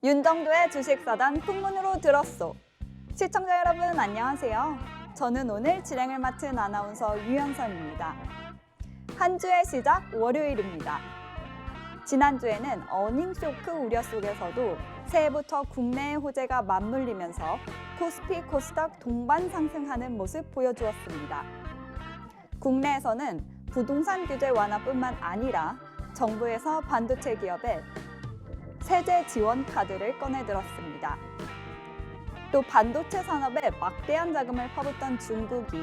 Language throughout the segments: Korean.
윤정도의 주식사단 풍문으로 들었소. 시청자 여러분 안녕하세요. 저는 오늘 진행을 맡은 아나운서 유현선입니다. 한 주의 시작 월요일입니다. 지난주에는 어닝쇼크 우려 속에서도 새해부터 국내의 호재가 맞물리면서 코스피, 코스닥 동반 상승하는 모습 보여주었습니다. 국내에서는 부동산 규제 완화뿐만 아니라 정부에서 반도체 기업에 세제 지원 카드를 꺼내들었습니다. 또 반도체 산업에 막대한 자금을 퍼붓던 중국이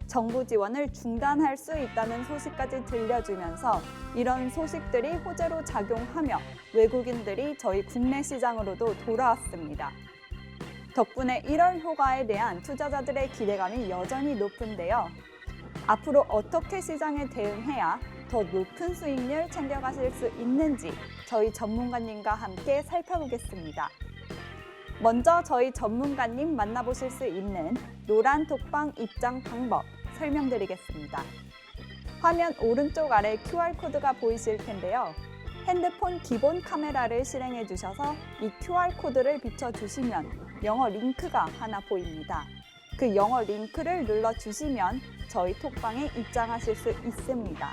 정부 지원을 중단할 수 있다는 소식까지 들려주면서 이런 소식들이 호재로 작용하며 외국인들이 저희 국내 시장으로도 돌아왔습니다. 덕분에 1월 효과에 대한 투자자들의 기대감이 여전히 높은데요. 앞으로 어떻게 시장에 대응해야 더 높은 수익률 챙겨가실 수 있는지 저희 전문가님과 함께 살펴보겠습니다. 먼저 저희 전문가님 만나보실 수 있는 노란 톡방 입장 방법 설명드리겠습니다. 화면 오른쪽 아래 QR코드가 보이실 텐데요. 핸드폰 기본 카메라를 실행해 주셔서 이 QR코드를 비춰주시면 영어 링크가 하나 보입니다. 그 영어 링크를 눌러주시면 저희 톡방에 입장하실 수 있습니다.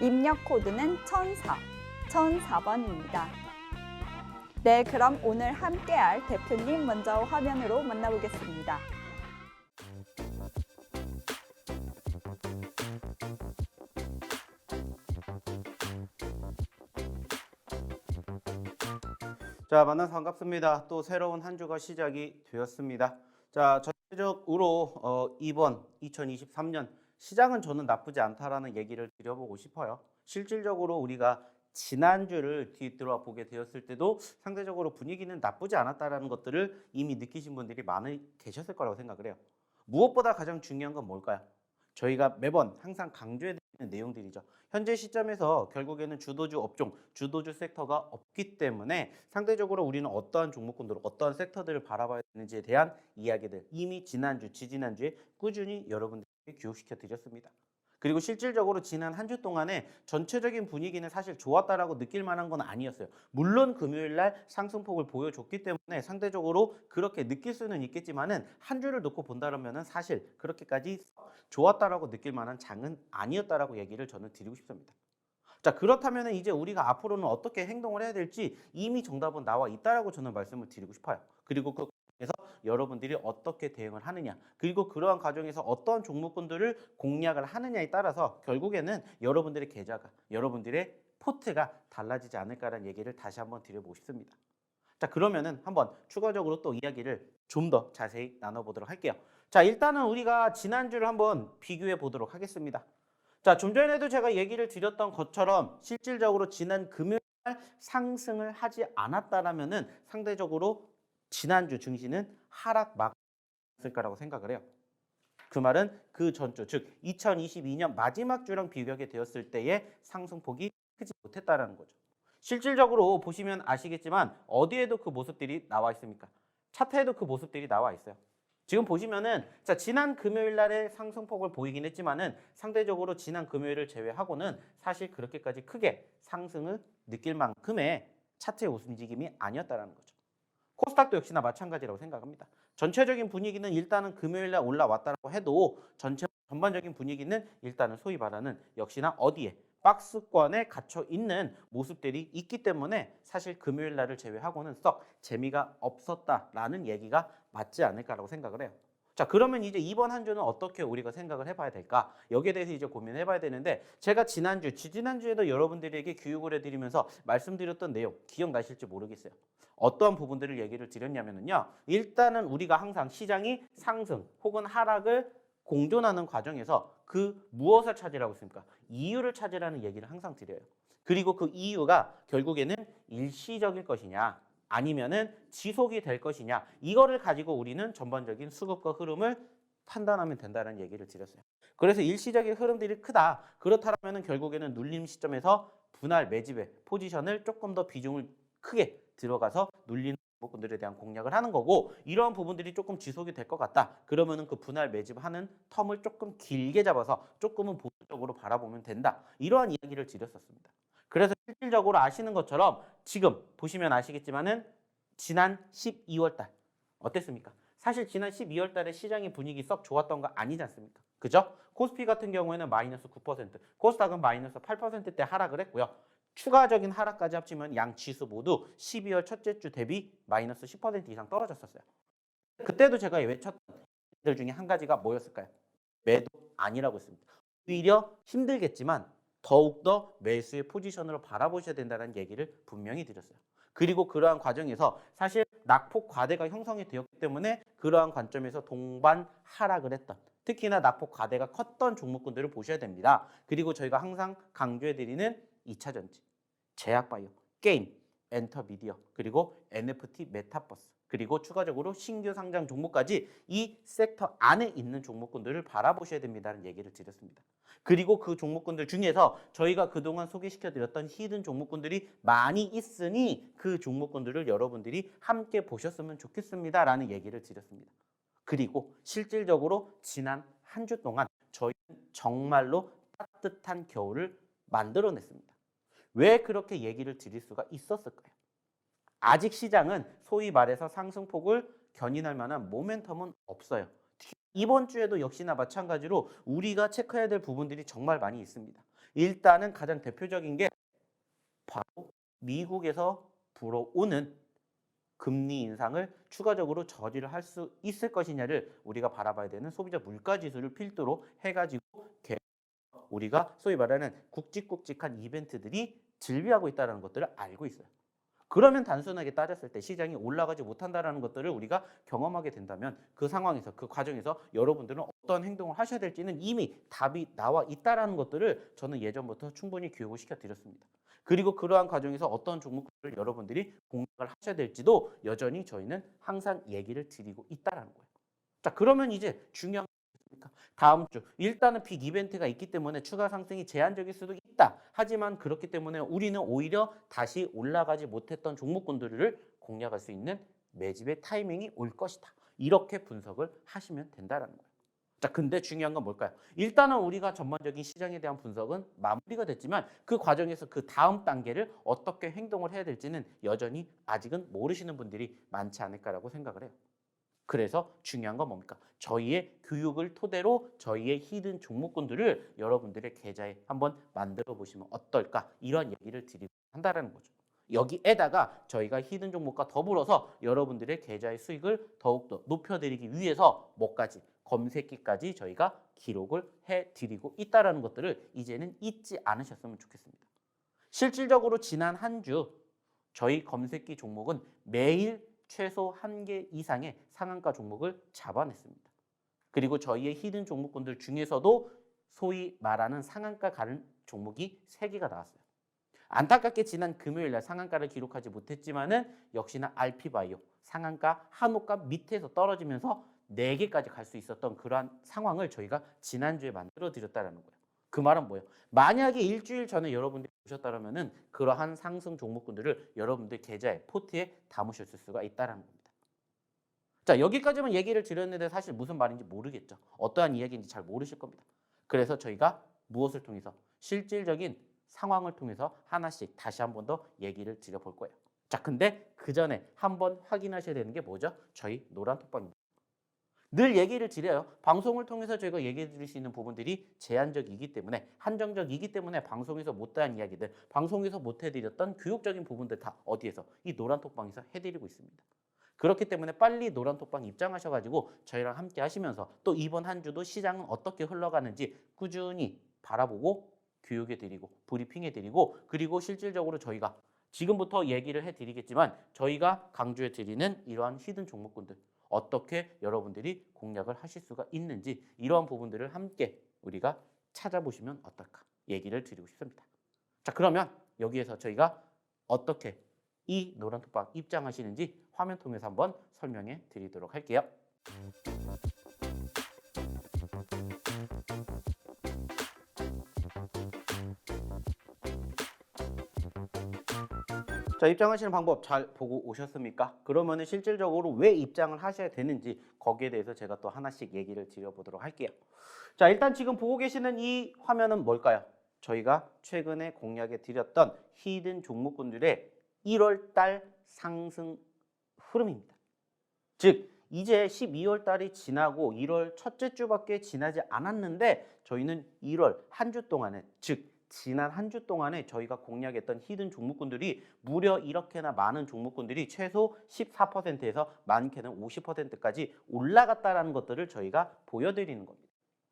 입력 코드는 1004번입니다. 네, 그럼 오늘 함께할 대표님 먼저 화면으로 만나보겠습니다. 자, 만나서 반갑습니다. 또 새로운 한 주가 시작이 되었습니다. 자, 전체적으로 이번 2023년 시장은 저는 나쁘지 않다라는 얘기를 드려보고 싶어요. 실질적으로 우리가 지난주를 뒤돌아 보게 되었을 때도 상대적으로 분위기는 나쁘지 않았다라는 것들을 이미 느끼신 분들이 많이 계셨을 거라고 생각을 해요. 무엇보다 가장 중요한 건 뭘까요? 저희가 매번 항상 강조해드리는 내용들이죠. 현재 시점에서 결국에는 주도주 업종, 주도주 섹터가 없기 때문에 상대적으로 우리는 어떠한 종목군들, 어떠한 섹터들을 바라봐야 되는지에 대한 이야기들 이미 지난주, 지지난주에 꾸준히 여러분들에게 교육시켜 드렸습니다. 그리고 실질적으로 지난 한 주 동안에 전체적인 분위기는 사실 좋았다라고 느낄 만한 건 아니었어요. 물론 금요일 날 상승폭을 보여줬기 때문에 상대적으로 그렇게 느낄 수는 있겠지만은 한 주를 놓고 본다면은 사실 그렇게까지 좋았다라고 느낄 만한 장은 아니었다라고 얘기를 저는 드리고 싶습니다. 자, 그렇다면 이제 우리가 앞으로는 어떻게 행동을 해야 될지 이미 정답은 나와 있다라고 저는 말씀을 드리고 싶어요. 그리고 그 과정에서 여러분들이 어떻게 대응을 하느냐, 그리고 그러한 과정에서 어떤 종목군들을 공략을 하느냐에 따라서 결국에는 여러분들의 계좌가, 여러분들의 포트가 달라지지 않을까라는 얘기를 다시 한번 드려보고 싶습니다. 자, 그러면은 한번 추가적으로 또 이야기를 좀 더 자세히 나눠보도록 할게요. 자, 일단은 우리가 지난주를 한번 비교해 보도록 하겠습니다. 자, 좀 전에도 제가 얘기를 드렸던 것처럼 실질적으로 지난 금요일 날 상승을 하지 않았다라면은 상대적으로 지난주 증시는 하락 막았을 거라고 생각을 해요. 그 말은 그 전주, 즉 2022년 마지막 주랑 비교하게 되었을 때의 상승폭이 크지 못했다라는 거죠. 실질적으로 보시면 아시겠지만 어디에도 그 모습들이 나와 있습니까? 차트에도 그 모습들이 나와 있어요. 지금 보시면은 자, 지난 금요일 날의 상승폭을 보이긴 했지만은 상대적으로 지난 금요일을 제외하고는 사실 그렇게까지 크게 상승을 느낄 만큼의 차트의 움직임이 아니었다라는 거죠. 코스닥도 역시나 마찬가지라고 생각합니다. 전체적인 분위기는 일단은 금요일 날 올라왔다라고 해도 전반적인 분위기는 일단은 소위 말하는 역시나 어디에 박스권에 갇혀 있는 모습들이 있기 때문에 사실 금요일 날을 제외하고는 썩 재미가 없었다라는 얘기가 맞지 않을까라고 생각을 해요. 자, 그러면 이제 이번 한 주는 어떻게 우리가 생각을 해봐야 될까? 여기에 대해서 이제 고민해봐야 되는데 제가 지난주에도 여러분들에게 교육을 해드리면서 말씀드렸던 내용 기억나실지 모르겠어요. 어떠한 부분들을 얘기를 드렸냐면요. 일단은 우리가 항상 시장이 상승 혹은 하락을 공존하는 과정에서 그 무엇을 찾으라고 했습니까? 이유를 찾으라는 얘기를 항상 드려요. 그리고 그 이유가 결국에는 일시적일 것이냐 아니면은 지속이 될 것이냐 이거를 가지고 우리는 전반적인 수급과 흐름을 판단하면 된다는 얘기를 드렸어요. 그래서 일시적인 흐름들이 크다. 그렇다면 결국에는 눌림 시점에서 분할 매집의 포지션을 조금 더 비중을 크게 들어가서 눌리는 종목군들에 대한 공략을 하는 거고 이러한 부분들이 조금 지속이 될 것 같다. 그러면은 그 분할 매집하는 텀을 조금 길게 잡아서 조금은 보수적으로 바라보면 된다. 이러한 이야기를 드렸었습니다. 그래서 실질적으로 아시는 것처럼 지금 보시면 아시겠지만은 지난 12월 달 어땠습니까? 사실 지난 12월 달에 시장의 분위기 썩 좋았던 거 아니지 않습니까? 그죠? 코스피 같은 경우에는 마이너스 9%, 코스닥은 마이너스 8%대 하락을 했고요. 추가적인 하락까지 합치면 양 지수 모두 12월 첫째 주 대비 마이너스 10% 이상 떨어졌었어요. 그때도 제가 외쳤던 들 중에 한 가지가 뭐였을까요? 매도 아니라고 했습니다. 오히려 힘들겠지만 더욱더 매수의 포지션으로 바라보셔야 된다는 얘기를 분명히 드렸어요. 그리고 그러한 과정에서 사실 낙폭 과대가 형성이 되었기 때문에 그러한 관점에서 동반 하락을 했던, 특히나 낙폭 과대가 컸던 종목군들을 보셔야 됩니다. 그리고 저희가 항상 강조해드리는 2차 전지, 제약바이오, 게임, 엔터미디어, 그리고 NFT 메타버스, 그리고 추가적으로 신규 상장 종목까지 이 섹터 안에 있는 종목군들을 바라보셔야 됩니다라는 얘기를 드렸습니다. 그리고 그 종목군들 중에서 저희가 그동안 소개시켜드렸던 히든 종목군들이 많이 있으니 그 종목군들을 여러분들이 함께 보셨으면 좋겠습니다라는 얘기를 드렸습니다. 그리고 실질적으로 지난 한 주 동안 저희는 정말로 따뜻한 겨울을 만들어냈습니다. 왜 그렇게 얘기를 드릴 수가 있었을까요? 아직 시장은 소위 말해서 상승폭을 견인할 만한 모멘텀은 없어요. 이번 주에도 역시나 마찬가지로 우리가 체크해야 될 부분들이 정말 많이 있습니다. 일단은 가장 대표적인 게 바로 미국에서 불어오는 금리 인상을 추가적으로 저지를 할 수 있을 것이냐를 우리가 바라봐야 되는 소비자 물가 지수를 필두로 해가지고 우리가 소위 말하는 굵직굵직한 이벤트들이 즐비하고 있다는 것들을 알고 있어요. 그러면 단순하게 따졌을 때 시장이 올라가지 못한다는 것들을 우리가 경험하게 된다면 그 상황에서, 그 과정에서 여러분들은 어떤 행동을 하셔야 될지는 이미 답이 나와 있다는 것들을 저는 예전부터 충분히 교육을 시켜드렸습니다. 그리고 그러한 과정에서 어떤 종목들을 여러분들이 공략을 하셔야 될지도 여전히 저희는 항상 얘기를 드리고 있다는 거예요. 자, 그러면 이제 중요한 다음 주 일단은 빅 이벤트가 있기 때문에 추가 상승이 제한적일 수도 있다. 하지만 그렇기 때문에 우리는 오히려 다시 올라가지 못했던 종목군들을 공략할 수 있는 매집의 타이밍이 올 것이다. 이렇게 분석을 하시면 된다는 거예요. 자, 근데 중요한 건 뭘까요? 일단은 우리가 전반적인 시장에 대한 분석은 마무리가 됐지만 그 과정에서 그 다음 단계를 어떻게 행동을 해야 될지는 여전히 아직은 모르시는 분들이 많지 않을까라고 생각을 해요. 그래서 중요한 건 뭡니까? 저희의 교육을 토대로 저희의 히든 종목군들을 여러분들의 계좌에 한번 만들어 보시면 어떨까? 이런 얘기를 드리고 한다는 거죠. 여기에다가 저희가 히든 종목과 더불어서 여러분들의 계좌의 수익을 더욱더 높여드리기 위해서 뭐까지? 검색기까지 저희가 기록을 해드리고 있다는 것들을 이제는 잊지 않으셨으면 좋겠습니다. 실질적으로 지난 한 주 저희 검색기 종목은 매일 최소 1개 이상의 상한가 종목을 잡아냈습니다. 그리고 저희의 히든 종목군들 중에서도 소위 말하는 상한가 가는 종목이 3개가 나왔어요. 안타깝게 지난 금요일 날 상한가를 기록하지 못했지만은 역시나 RP바이오 상한가 한호가 밑에서 떨어지면서 4개까지 갈 수 있었던 그러한 상황을 저희가 지난주에 만들어 드렸다는 거예요. 그 말은 뭐예요? 만약에 일주일 전에 여러분들이 보셨다면은 그러한 상승 종목군들을 여러분들 계좌에 포트에 담으셨을 수가 있다는 겁니다. 자, 여기까지만 얘기를 드렸는데 사실 무슨 말인지 모르겠죠. 어떠한 이야기인지 잘 모르실 겁니다. 그래서 저희가 무엇을 통해서 실질적인 상황을 통해서 하나씩 다시 한 번 더 얘기를 드려볼 거예요. 자, 근데 그 전에 한번 확인하셔야 되는 게 뭐죠? 저희 노란톡방입니다. 늘 얘기를 드려요. 방송을 통해서 저희가 얘기해 드릴 수 있는 부분들이 제한적이기 때문에, 한정적이기 때문에 방송에서 못다한 이야기들, 방송에서 못 해드렸던 교육적인 부분들 다 어디에서? 이 노란톡방에서 해드리고 있습니다. 그렇기 때문에 빨리 노란톡방 입장하셔가지고 저희랑 함께 하시면서 또 이번 한 주도 시장은 어떻게 흘러가는지 꾸준히 바라보고 교육해드리고 브리핑해드리고, 그리고 실질적으로 저희가 지금부터 얘기를 해드리겠지만 저희가 강조해드리는 이러한 히든 종목군들 어떻게 여러분들이 공략을 하실 수가 있는지 이러한 부분들을 함께 우리가 찾아보시면 어떨까 얘기를 드리고 싶습니다. 자, 그러면 여기에서 저희가 어떻게 이 노란톡방 입장하시는지 화면 통해서 한번 설명해 드리도록 할게요. 자, 입장하시는 방법 잘 보고 오셨습니까? 그러면은 실질적으로 왜 입장을 하셔야 되는지 거기에 대해서 제가 또 하나씩 얘기를 드려보도록 할게요. 자, 일단 지금 보고 계시는 이 화면은 뭘까요? 저희가 최근에 공략해 드렸던 히든 종목군들의 1월 달 상승 흐름입니다. 즉 이제 12월 달이 지나고 1월 첫째 주밖에 지나지 않았는데 저희는 1월 한 주 동안에 즉 지난 한 주 동안에 저희가 공략했던 히든 종목군들이 무려 이렇게나 많은 종목군들이 최소 14%에서 많게는 50%까지 올라갔다는 것들을 저희가 보여드리는 겁니다.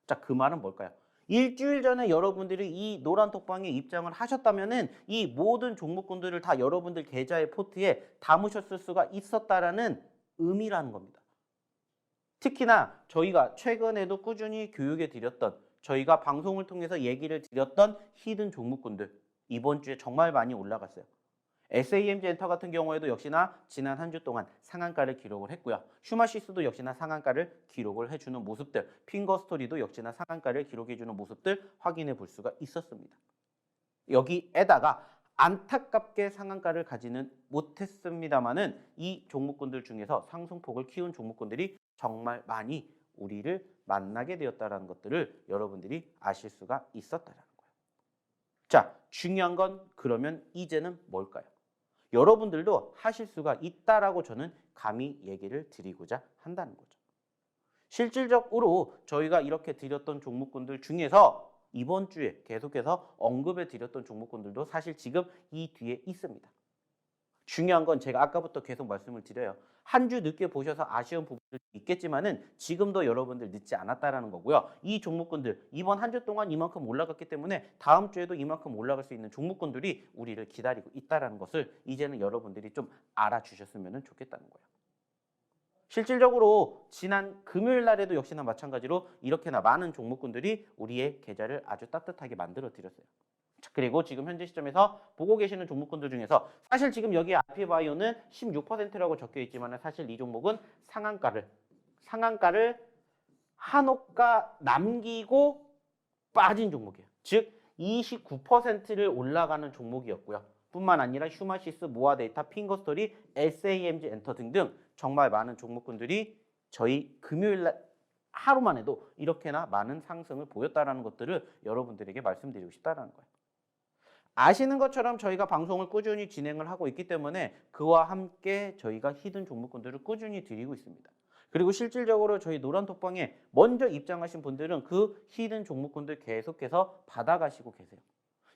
자, 그 말은 뭘까요? 일주일 전에 여러분들이 이 노란 톡방에 입장을 하셨다면은 이 모든 종목군들을 다 여러분들 계좌의 포트에 담으셨을 수가 있었다라는 의미라는 겁니다. 특히나 저희가 최근에도 꾸준히 교육해 드렸던 저희가 방송을 통해서 얘기를 드렸던 히든 종목군들 이번 주에 정말 많이 올라갔어요. SAMG 엔터 같은 경우에도 역시나 지난 한 주 동안 상한가를 기록을 했고요. 슈마시스도 역시나 상한가를 기록을 해주는 모습들, 핑거스토리도 역시나 상한가를 기록해주는 모습들 확인해 볼 수가 있었습니다. 여기에다가 안타깝게 상한가를 가지는 못했습니다만은 이 종목군들 중에서 상승폭을 키운 종목군들이 정말 많이 우리를 만나게 되었다는 것들을 여러분들이 아실 수가 있었다는 거예요. 자, 중요한 건 그러면 이제는 뭘까요? 여러분들도 하실 수가 있다라고 저는 감히 얘기를 드리고자 한다는 거죠. 실질적으로 저희가 이렇게 드렸던 종목군들 중에서 이번 주에 계속해서 언급해 드렸던 종목군들도 사실 지금 이 뒤에 있습니다. 중요한 건 제가 아까부터 계속 말씀을 드려요. 한 주 늦게 보셔서 아쉬운 부분도 있겠지만은 지금도 여러분들 늦지 않았다라는 거고요. 이 종목군들 이번 한 주 동안 이만큼 올라갔기 때문에 다음 주에도 이만큼 올라갈 수 있는 종목군들이 우리를 기다리고 있다라는 것을 이제는 여러분들이 좀 알아주셨으면 좋겠다는 거예요. 실질적으로 지난 금요일 날에도 역시나 마찬가지로 이렇게나 많은 종목군들이 우리의 계좌를 아주 따뜻하게 만들어 드렸어요. 그리고 지금 현재 시점에서 보고 계시는 종목군들 중에서 사실 지금 여기 아피바이오는 16%라고 적혀 있지만 사실 이 종목은 상한가를 한옥가 남기고 빠진 종목이에요. 즉 29%를 올라가는 종목이었고요. 뿐만 아니라 휴마시스, 모아데이터, 핑거스토리, SAMG 엔터 등등 정말 많은 종목군들이 저희 금요일 날 하루만 해도 이렇게나 많은 상승을 보였다는 것들을 여러분들에게 말씀드리고 싶다는 거예요. 아시는 것처럼 저희가 방송을 꾸준히 진행을 하고 있기 때문에 그와 함께 저희가 히든 종목군들을 꾸준히 드리고 있습니다. 그리고 실질적으로 저희 노란톡방에 먼저 입장하신 분들은 그 히든 종목군들 계속해서 받아가시고 계세요.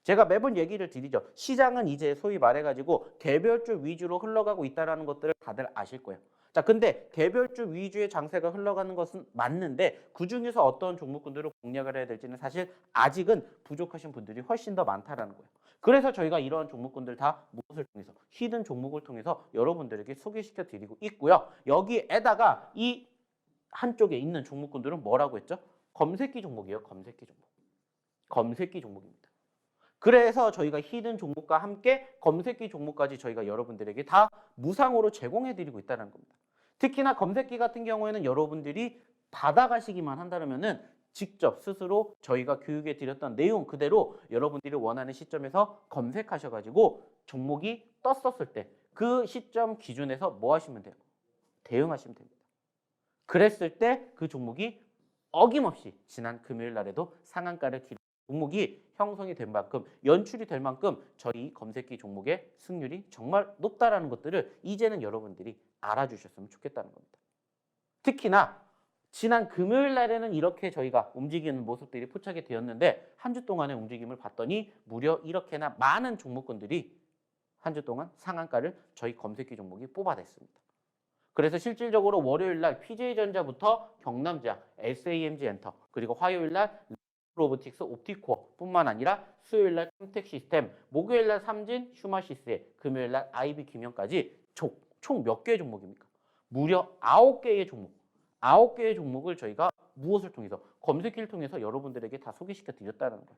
제가 매번 얘기를 드리죠. 시장은 이제 소위 말해가지고 개별주 위주로 흘러가고 있다는 것들을 다들 아실 거예요. 자, 근데 개별주 위주의 장세가 흘러가는 것은 맞는데 그중에서 어떤 종목군들을 공략을 해야 될지는 사실 아직은 부족하신 분들이 훨씬 더 많다라는 거예요. 그래서 저희가 이러한 종목군들 다 무엇을 통해서 히든 종목을 통해서 여러분들에게 소개시켜 드리고 있고요. 여기에다가 이 한쪽에 있는 종목군들은 뭐라고 했죠? 검색기 종목이에요. 검색기 종목. 검색기 종목입니다. 그래서 저희가 히든 종목과 함께 검색기 종목까지 저희가 여러분들에게 다 무상으로 제공해 드리고 있다는 겁니다. 특히나 검색기 같은 경우에는 여러분들이 받아가시기만 한다면은 직접 스스로 저희가 교육해 드렸던 내용 그대로 여러분들이 원하는 시점에서 검색하셔가지고 종목이 떴었을 때 그 시점 기준에서 뭐 하시면 돼요? 대응하시면 됩니다. 그랬을 때 그 종목이 어김없이 지난 금요일 날에도 상한가를 기록 종목이 형성이 된 만큼 연출이 될 만큼 저희 검색기 종목의 승률이 정말 높다라는 것들을 이제는 여러분들이 알아주셨으면 좋겠다는 겁니다. 특히나 지난 금요일 날에는 이렇게 저희가 움직이는 모습들이 포착이 되었는데 한 주 동안의 움직임을 봤더니 무려 이렇게나 많은 종목군들이 한 주 동안 상한가를 저희 검색기 종목이 뽑아냈습니다. 그래서 실질적으로 월요일 날 PJ전자부터 경남제약, SAMG 엔터, 그리고 화요일 날 로보틱스, 옵티코어 뿐만 아니라 수요일 날 컴텍 시스템, 목요일 날 삼진, 휴마시스에, 금요일 날 IB 김현까지 총 몇 개의 종목입니까? 무려 9개의 종목. 9개의 종목을 저희가 무엇을 통해서? 검색기를 통해서 여러분들에게 다 소개시켜 드렸다는 거예요.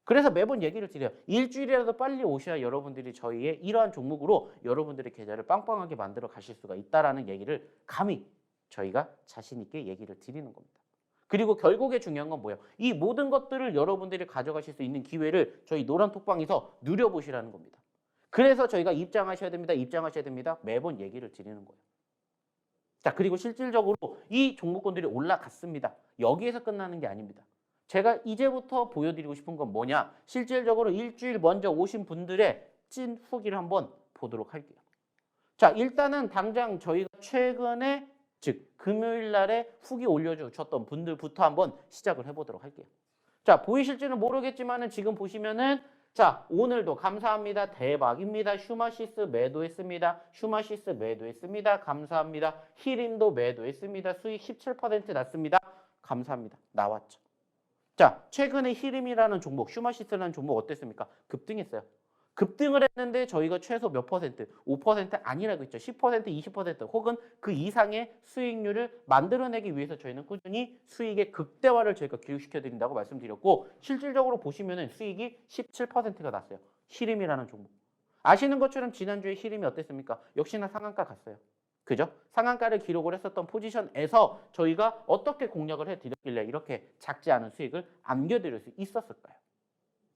그래서 매번 얘기를 드려요. 일주일이라도 빨리 오셔야 여러분들이 저희의 이러한 종목으로 여러분들의 계좌를 빵빵하게 만들어 가실 수가 있다는 얘기를 감히 저희가 자신 있게 얘기를 드리는 겁니다. 그리고 결국에 중요한 건 뭐예요? 이 모든 것들을 여러분들이 가져가실 수 있는 기회를 저희 노란톡방에서 누려보시라는 겁니다. 그래서 저희가 입장하셔야 됩니다. 입장하셔야 됩니다. 매번 얘기를 드리는 거예요. 자, 그리고 실질적으로 이 종목군들이 올라갔습니다. 여기에서 끝나는 게 아닙니다. 제가 이제부터 보여드리고 싶은 건 뭐냐? 실질적으로 일주일 먼저 오신 분들의 찐 후기를 한번 보도록 할게요. 자, 일단은 당장 저희가 최근에 즉 금요일 날에 후기 올려주셨던 분들부터 한번 시작을 해보도록 할게요. 자, 보이실지는 모르겠지만은 지금 보시면은 자, 오늘도 감사합니다. 대박입니다. 슈마시스 매도했습니다. 슈마시스 매도했습니다. 감사합니다. 히림도 매도했습니다. 수익 17% 났습니다. 감사합니다. 나왔죠. 자, 최근에 히림이라는 종목, 슈마시스라는 종목 어땠습니까? 급등했어요. 급등을 했는데 저희가 최소 몇 퍼센트, 5% 아니라고 했죠. 10%, 20% 혹은 그 이상의 수익률을 만들어내기 위해서 저희는 꾸준히 수익의 극대화를 저희가 교육시켜 드린다고 말씀드렸고 실질적으로 보시면은 수익이 17%가 났어요. 히림이라는 종목. 아시는 것처럼 지난주에 히림이 어땠습니까? 역시나 상한가 갔어요. 그죠? 상한가를 기록을 했었던 포지션에서 저희가 어떻게 공략을 해드렸길래 이렇게 작지 않은 수익을 안겨드릴 수 있었을까요?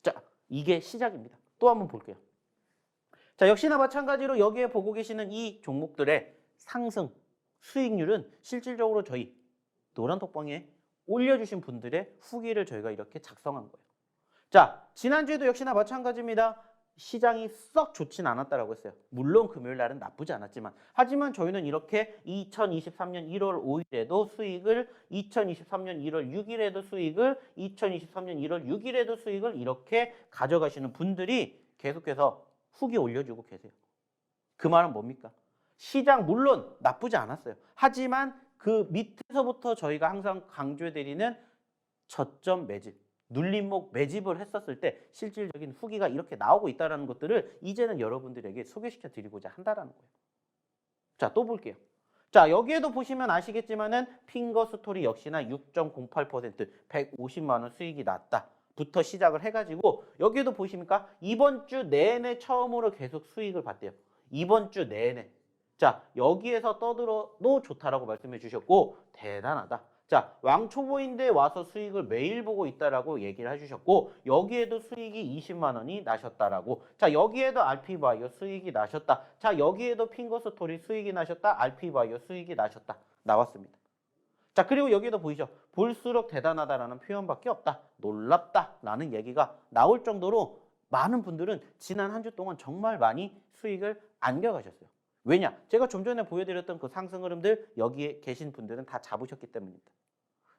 자, 이게 시작입니다. 또 한번 볼게요. 자, 역시나 마찬가지로 여기에 보고 계시는 이 종목들의 상승 수익률은 실질적으로 저희 노란톡방에 올려주신 분들의 후기를 저희가 이렇게 작성한 거예요. 자, 지난주에도 역시나 마찬가지입니다. 시장이 썩 좋진 않았다라고 했어요. 물론 금요일 날은 나쁘지 않았지만 하지만 저희는 이렇게 2023년 1월 5일에도 수익을 2023년 1월 6일에도 수익을 2023년 1월 6일에도 수익을 이렇게 가져가시는 분들이 계속해서 후기 올려주고 계세요. 그 말은 뭡니까? 시장 물론 나쁘지 않았어요. 하지만 그 밑에서부터 저희가 항상 강조해드리는 저점 매집 눌림목 매집을 했었을 때 실질적인 후기가 이렇게 나오고 있다는 것들을 이제는 여러분들에게 소개시켜 드리고자 한다는 거예요. 자, 또 볼게요. 자, 여기에도 보시면 아시겠지만은 핑거스토리 역시나 6.08% 150만 원 수익이 났다. 부터 시작을 해가지고 여기에도 보십니까? 이번 주 내내 처음으로 계속 수익을 봤대요. 이번 주 내내. 자, 여기에서 떠들어도 좋다라고 말씀해 주셨고 대단하다. 자, 왕초보인데 와서 수익을 매일 보고 있다라고 얘기를 해주셨고 여기에도 수익이 20만 원이 나셨다라고. 자, 여기에도 RP바이오 수익이 나셨다. 자, 여기에도 핑거스토리 수익이 나셨다. RP바이오 수익이 나셨다. 나왔습니다. 자, 그리고 여기에도 보이죠? 볼수록 대단하다라는 표현밖에 없다. 놀랍다라는 얘기가 나올 정도로 많은 분들은 지난 한 주 동안 정말 많이 수익을 안겨가셨어요. 왜냐? 제가 좀 전에 보여드렸던 그 상승 흐름들 여기에 계신 분들은 다 잡으셨기 때문입니다.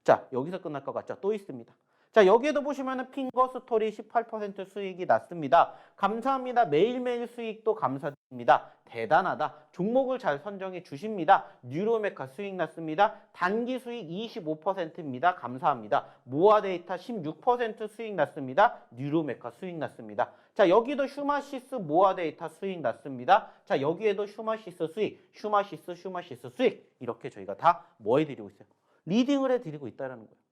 자, 여기서 끝날 것 같죠? 또 있습니다. 자, 여기에도 보시면은 핑거스토리 18% 수익이 났습니다. 감사합니다. 매일매일 수익도 감사드립니다. 대단하다. 종목을 잘 선정해 주십니다. 뉴로메카 수익 났습니다. 단기 수익 25%입니다. 감사합니다. 모아데이터 16% 수익 났습니다. 뉴로메카 수익 났습니다. 자, 여기도 슈마시스 모아데이터 수익 났습니다. 자, 여기에도 슈마시스 수익, 슈마시스 수익 이렇게 저희가 다 뭐 해드리고 있어요? 리딩을 해드리고 있다는 거예요.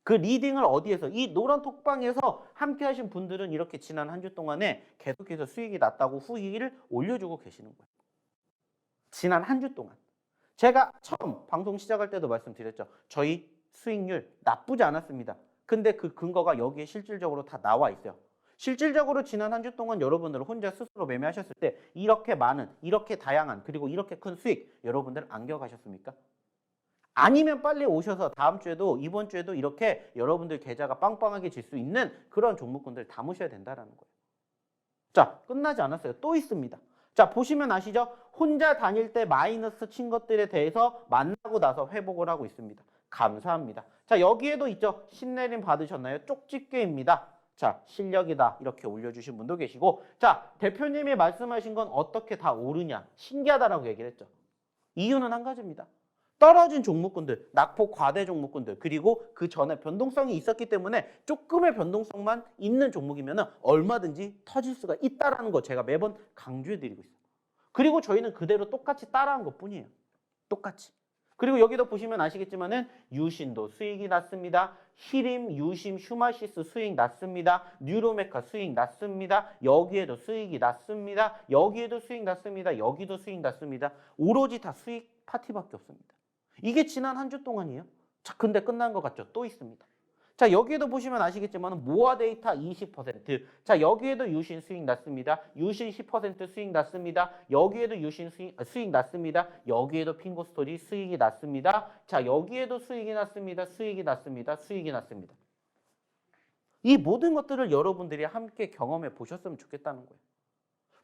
그 리딩을 어디에서? 이 노란 톡방에서 함께 하신 분들은 이렇게 지난 한 주 동안에 계속해서 수익이 났다고 후기를 올려주고 계시는 거예요. 지난 한 주 동안. 제가 처음 방송 시작할 때도 말씀드렸죠. 저희 수익률 나쁘지 않았습니다. 근데 그 근거가 여기에 실질적으로 다 나와 있어요. 실질적으로 지난 한 주 동안 여러분들 혼자 스스로 매매하셨을 때 이렇게 많은, 이렇게 다양한, 그리고 이렇게 큰 수익 여러분들 안겨가셨습니까? 아니면 빨리 오셔서 다음 주에도 이번 주에도 이렇게 여러분들 계좌가 빵빵하게 질 수 있는 그런 종목군들 담으셔야 된다는 거예요. 자, 끝나지 않았어요. 또 있습니다. 자, 보시면 아시죠? 혼자 다닐 때 마이너스 친 것들에 대해서 만나고 나서 회복을 하고 있습니다. 감사합니다. 자, 여기에도 있죠. 신내림 받으셨나요? 쪽집게입니다. 자, 실력이다. 이렇게 올려주신 분도 계시고 자, 대표님이 말씀하신 건 어떻게 다 오르냐. 신기하다라고 얘기를 했죠. 이유는 한 가지입니다. 떨어진 종목군들, 낙폭 과대 종목군들 그리고 그 전에 변동성이 있었기 때문에 조금의 변동성만 있는 종목이면 얼마든지 터질 수가 있다는 거 제가 매번 강조해드리고 있어요. 그리고 저희는 그대로 똑같이 따라한 것뿐이에요. 똑같이. 그리고 여기도 보시면 아시겠지만은 유신도 수익이 났습니다. 히림, 유심, 슈마시스 수익 났습니다. 뉴로메카 수익 났습니다. 여기에도 수익이 났습니다. 여기에도 수익 났습니다. 여기도 수익 났습니다. 오로지 다 수익 파티밖에 없습니다. 이게 지난 한 주 동안이에요. 자, 근데 끝난 것 같죠? 또 있습니다. 자, 여기에도 보시면 아시겠지만 모아데이터 20%. 자, 여기에도 유신 수익 났습니다. 유신 10% 수익 났습니다. 여기에도 유신 수익 났습니다. 여기에도 핑거스토리 수익이 났습니다. 자, 여기에도 수익이 났습니다. 수익이 났습니다. 수익이 났습니다. 이 모든 것들을 여러분들이 함께 경험해 보셨으면 좋겠다는 거예요.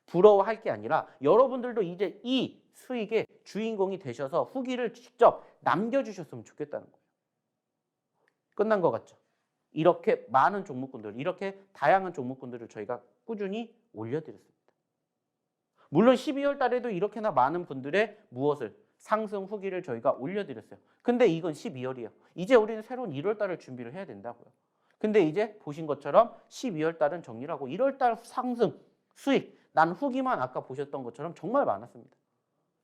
부러워할 게 아니라 여러분들도 이제 이 수익의 주인공이 되셔서 후기를 직접 남겨주셨으면 좋겠다는 거예요. 끝난 것 같죠? 이렇게 많은 종목군들, 이렇게 다양한 종목군들을 저희가 꾸준히 올려드렸습니다. 물론 12월 달에도 이렇게나 많은 분들의 무엇을 상승 후기를 저희가 올려드렸어요. 근데 이건 12월이에요. 이제 우리는 새로운 1월 달을 준비를 해야 된다고요. 근데 이제 보신 것처럼 12월 달은 정리를 하고 1월 달 상승, 수익, 난 후기만 아까 보셨던 것처럼 정말 많았습니다.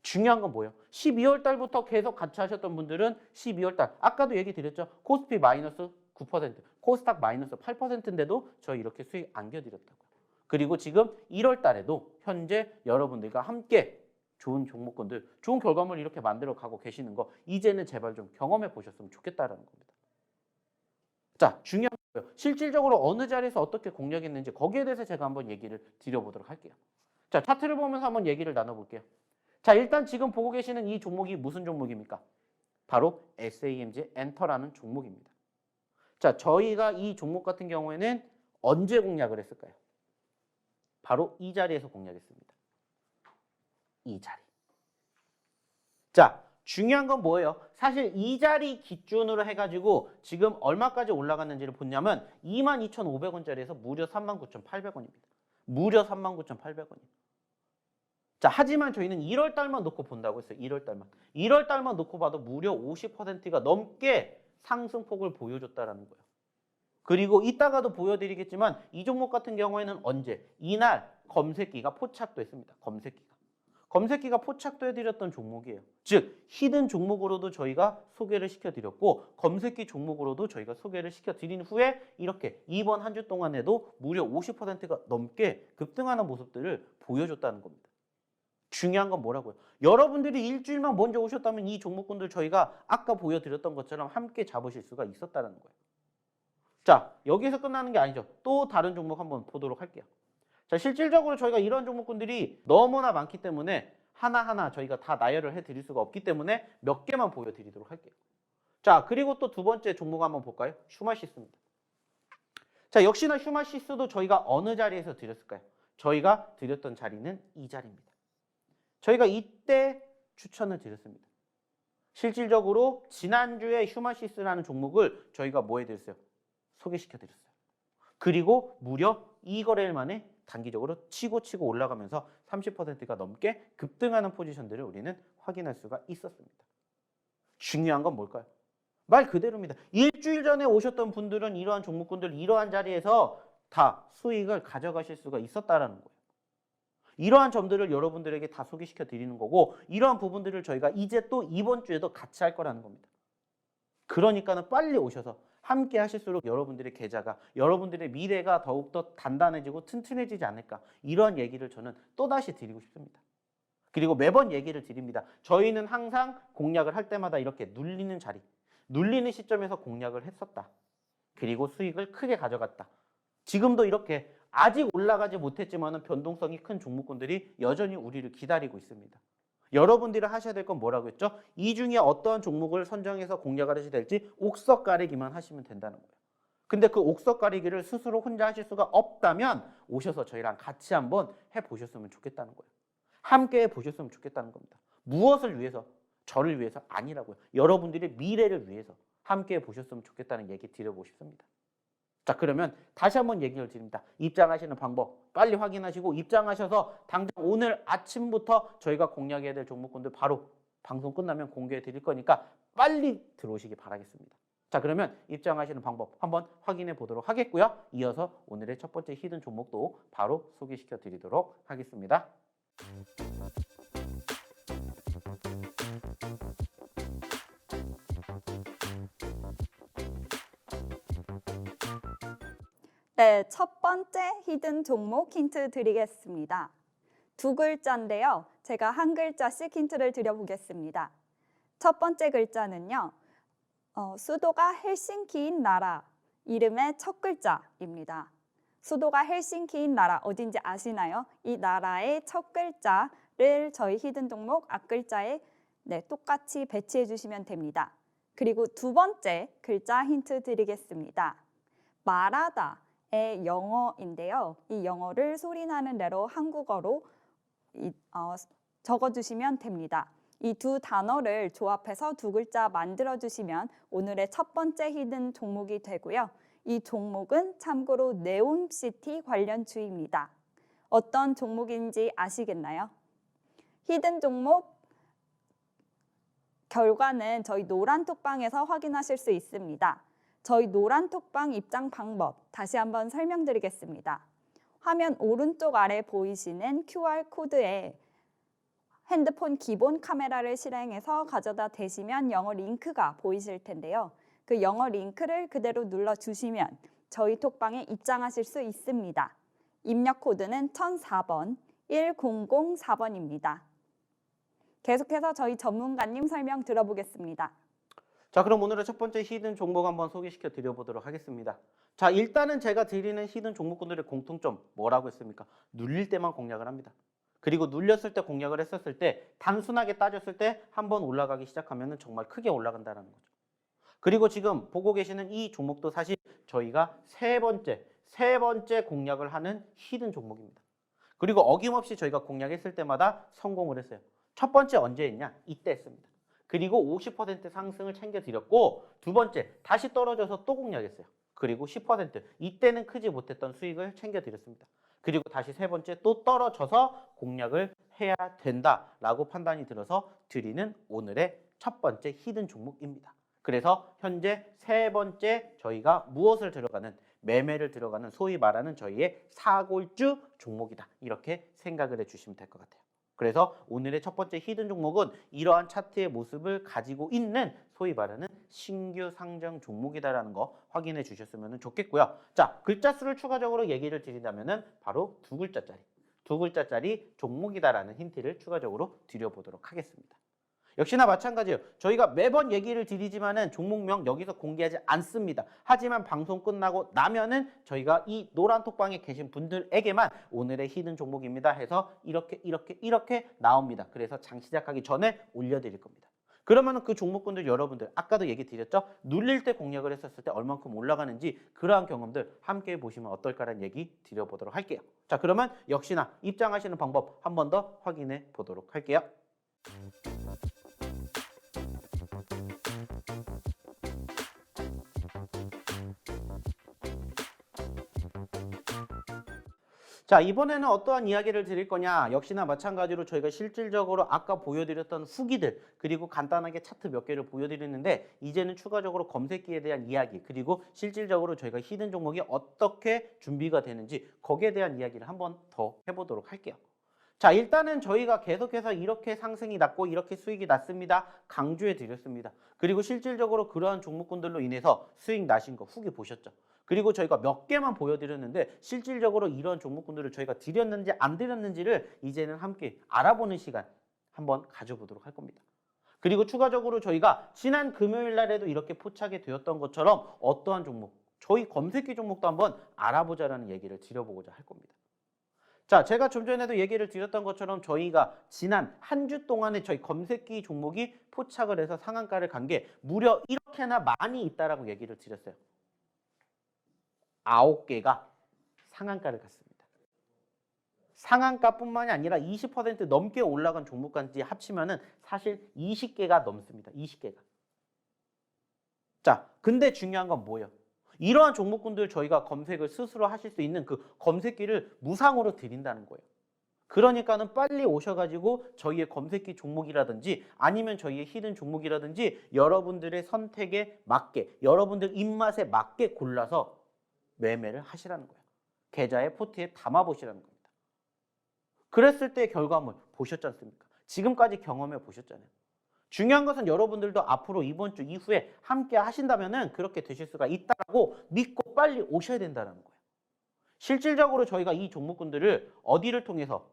중요한 건 뭐예요? 12월 달부터 계속 같이 하셨던 분들은 12월 달, 아까도 얘기 드렸죠. 코스피 마이너스 9%, 코스닥 마이너스 8%인데도 저희 이렇게 수익 안겨드렸다고요. 그리고 지금 1월 달에도 현재 여러분들과 함께 좋은 종목군들, 좋은 결과물을 이렇게 만들어 가고 계시는 거 이제는 제발 좀 경험해 보셨으면 좋겠다라는 겁니다. 자, 중요한 거예요. 실질적으로 어느 자리에서 어떻게 공략했는지 거기에 대해서 제가 한번 얘기를 드려보도록 할게요. 자, 차트를 보면서 한번 얘기를 나눠볼게요. 자, 일단 지금 보고 계시는 이 종목이 무슨 종목입니까? 바로 SAMG 엔터라는 종목입니다. 자, 저희가 이 종목 같은 경우에는 언제 공략을 했을까요? 바로 이 자리에서 공략했습니다. 이 자리. 자, 중요한 건 뭐예요? 사실 이 자리 기준으로 해가지고 지금 얼마까지 올라갔는지를 보냐면 22,500원짜리에서 무려 39,800원입니다. 무려 39,800원이에요. 자, 하지만 저희는 1월 달만 놓고 본다고 했어요. 1월 달만. 1월 달만 놓고 봐도 무려 50%가 넘게 상승폭을 보여줬다라는 거예요. 그리고 이따가도 보여드리겠지만 이 종목 같은 경우에는 언제? 이날 검색기가 포착도 했습니다. 검색기가 포착도 해드렸던 종목이에요. 즉 히든 종목으로도 저희가 소개를 시켜드렸고 검색기 종목으로도 저희가 소개를 시켜드린 후에 이렇게 이번 한 주 동안에도 무려 50%가 넘게 급등하는 모습들을 보여줬다는 겁니다. 중요한 건 뭐라고요? 여러분들이 일주일만 먼저 오셨다면 이 종목군들 저희가 아까 보여드렸던 것처럼 함께 잡으실 수가 있었다는 거예요. 자, 여기서 끝나는 게 아니죠. 또 다른 종목 한번 보도록 할게요. 자, 실질적으로 저희가 이런 종목군들이 너무나 많기 때문에 하나하나 저희가 다 나열을 해드릴 수가 없기 때문에 몇 개만 보여드리도록 할게요. 자, 그리고 또 두 번째 종목 한번 볼까요? 휴마시스입니다. 자, 역시나 휴마시스도 저희가 어느 자리에서 드렸을까요? 저희가 드렸던 자리는 이 자리입니다. 저희가 이때 추천을 드렸습니다. 실질적으로 지난주에 휴마시스라는 종목을 저희가 뭐 해드렸어요? 소개시켜드렸어요. 그리고 무려 2거래일 만에 단기적으로 치고 올라가면서 30%가 넘게 급등하는 포지션들을 우리는 확인할 수가 있었습니다. 중요한 건 뭘까요? 말 그대로입니다. 일주일 전에 오셨던 분들은 이러한 종목군들 이러한 자리에서 다 수익을 가져가실 수가 있었다라는 거예요. 이러한 점들을 여러분들에게 다 소개시켜 드리는 거고 이러한 부분들을 저희가 이제 또 이번 주에도 같이 할 거라는 겁니다. 그러니까는 빨리 오셔서 함께 하실수록 여러분들의 계좌가 여러분들의 미래가 더욱더 단단해지고 튼튼해지지 않을까 이러한 얘기를 저는 또다시 드리고 싶습니다. 그리고 매번 얘기를 드립니다. 저희는 항상 공략을 할 때마다 이렇게 눌리는 자리, 눌리는 시점에서 공략을 했었다. 그리고 수익을 크게 가져갔다. 지금도 이렇게 아직 올라가지 못했지만 변동성이 큰 종목군들이 여전히 우리를 기다리고 있습니다. 여러분들이 하셔야 될 건 뭐라고 했죠? 이 중에 어떠한 종목을 선정해서 공략을 하셔야 될지 옥석 가리기만 하시면 된다는 거예요. 근데 그 옥석 가리기를 스스로 혼자 하실 수가 없다면 오셔서 저희랑 같이 한번 해보셨으면 좋겠다는 거예요. 함께 해보셨으면 좋겠다는 겁니다. 무엇을 위해서? 저를 위해서 아니라고요. 여러분들의 미래를 위해서 함께 해보셨으면 좋겠다는 얘기 드려보고 싶습니다. 자, 그러면 다시 한번 얘기를 드립니다. 입장하시는 방법 빨리 확인하시고 입장하셔서 당장 오늘 아침부터 저희가 공략해야 될 종목군들 바로 방송 끝나면 공개해 드릴 거니까 빨리 들어오시기 바라겠습니다. 자, 그러면 입장하시는 방법 한번 확인해 보도록 하겠고요. 이어서 오늘의 첫 번째 히든 종목도 바로 소개시켜 드리도록 하겠습니다. 네, 첫 번째 히든 종목 힌트 드리겠습니다. 두 글자인데요. 제가 한 글자씩 힌트를 드려보겠습니다. 첫 번째 글자는요. 수도가 헬싱키인 나라 이름의 첫 글자입니다. 수도가 헬싱키인 나라 어딘지 아시나요? 이 나라의 첫 글자를 저희 히든 종목 앞글자에 똑같이 배치해 주시면 됩니다. 그리고 두 번째 글자 힌트 드리겠습니다. 말하다 영어인데요. 이 영어를 소리나는 대로 한국어로 적어주시면 됩니다. 이 두 단어를 조합해서 두 글자 만들어주시면 오늘의 첫 번째 히든 종목이 되고요. 이 종목은 참고로 네옴시티 관련 주입니다. 어떤 종목인지 아시겠나요? 히든 종목 결과는 저희 노란톡방에서 확인하실 수 있습니다. 저희 노란톡방 입장 방법 다시 한번 설명드리겠습니다. 화면 오른쪽 아래 보이시는 QR코드에 핸드폰 기본 카메라를 실행해서 가져다 대시면 영어 링크가 보이실 텐데요. 그 영어 링크를 그대로 눌러주시면 저희 톡방에 입장하실 수 있습니다. 입력 코드는 1004번, 1004번입니다. 계속해서 저희 전문가님 설명 들어보겠습니다. 자, 그럼 오늘의 첫 번째 히든 종목 한번 소개시켜 드려보도록 하겠습니다. 자, 일단은 제가 드리는 히든 종목군들의 공통점 뭐라고 했습니까? 눌릴 때만 공략을 합니다. 그리고 눌렸을 때 공략을 했었을 때 단순하게 따졌을 때 한번 올라가기 시작하면 정말 크게 올라간다는 거죠. 그리고 지금 보고 계시는 이 종목도 사실 저희가 세 번째 공략을 하는 히든 종목입니다. 그리고 어김없이 저희가 공략했을 때마다 성공을 했어요. 첫 번째 언제 했냐? 이때 했습니다. 그리고 50% 상승을 챙겨드렸고 두 번째 다시 떨어져서 또 공략했어요. 그리고 10% 이때는 크지 못했던 수익을 챙겨드렸습니다. 그리고 다시 세 번째 또 떨어져서 공략을 해야 된다라고 판단이 들어서 드리는 오늘의 첫 번째 히든 종목입니다. 그래서 현재 세 번째 저희가 무엇을 들어가는 매매를 들어가는 소위 말하는 저희의 사골주 종목이다. 이렇게 생각을 해주시면 될 것 같아요. 그래서 오늘의 첫 번째 히든 종목은 이러한 차트의 모습을 가지고 있는 소위 말하는 신규 상장 종목이다라는 거 확인해 주셨으면 좋겠고요. 자, 글자 수를 추가적으로 얘기를 드린다면은 바로 두 글자짜리 종목이다라는 힌트를 추가적으로 드려보도록 하겠습니다. 역시나 마찬가지예요. 저희가 매번 얘기를 드리지만은 종목명 여기서 공개하지 않습니다. 하지만 방송 끝나고 나면은 저희가 이 노란 톡방에 계신 분들에게만 오늘의 히든 종목입니다 해서 이렇게 나옵니다. 그래서 장 시작하기 전에 올려드릴 겁니다. 그러면은 그 종목군들 여러분들 아까도 얘기 드렸죠? 눌릴 때 공략을 했었을 때 얼만큼 올라가는지 그러한 경험들 함께 보시면 어떨까라는 얘기 드려보도록 할게요. 자, 그러면 역시나 입장하시는 방법 한 번 더 확인해 보도록 할게요. 자, 이번에는 어떠한 이야기를 드릴 거냐? 역시나 마찬가지로 저희가 실질적으로 아까 보여드렸던 후기들 그리고 간단하게 차트 몇 개를 보여드렸는데 이제는 추가적으로 검색기에 대한 이야기 그리고 실질적으로 저희가 히든 종목이 어떻게 준비가 되는지 거기에 대한 이야기를 한번 더 해보도록 할게요. 자, 일단은 저희가 계속해서 이렇게 상승이 났고 이렇게 수익이 났습니다. 강조해 드렸습니다. 그리고 실질적으로 그러한 종목군들로 인해서 수익 나신 거 후기 보셨죠? 그리고 저희가 몇 개만 보여드렸는데 실질적으로 이런 종목군들을 저희가 드렸는지 안 드렸는지를 이제는 함께 알아보는 시간 한번 가져보도록 할 겁니다. 그리고 추가적으로 저희가 지난 금요일 날에도 이렇게 포착이 되었던 것처럼 어떠한 종목, 저희 검색기 종목도 한번 알아보자라는 얘기를 드려보고자 할 겁니다. 자, 제가 좀 전에도 얘기를 드렸던 것처럼 저희가 지난 한 주 동안에 저희 검색기 종목이 포착을 해서 상한가를 간 게 무려 이렇게나 많이 있다라고 얘기를 드렸어요. 9개가 상한가를 갔습니다. 상한가뿐만이 아니라 20% 넘게 올라간 종목까지 합치면은 사실 20개가 넘습니다. 20개가. 자, 근데 중요한 건 뭐예요? 이러한 종목군들 저희가 검색을 스스로 하실 수 있는 그 검색기를 무상으로 드린다는 거예요. 그러니까는 빨리 오셔가지고 저희의 검색기 종목이라든지 아니면 저희의 히든 종목이라든지 여러분들의 선택에 맞게 여러분들 입맛에 맞게 골라서 매매를 하시라는 거예요. 계좌에 포트에 담아보시라는 겁니다. 그랬을 때 결과물 보셨지 않습니까? 지금까지 경험해 보셨잖아요. 중요한 것은 여러분들도 앞으로 이번 주 이후에 함께 하신다면은 그렇게 되실 수가 있다고 믿고 빨리 오셔야 된다는 거예요. 실질적으로 저희가 이 종목군들을 어디를 통해서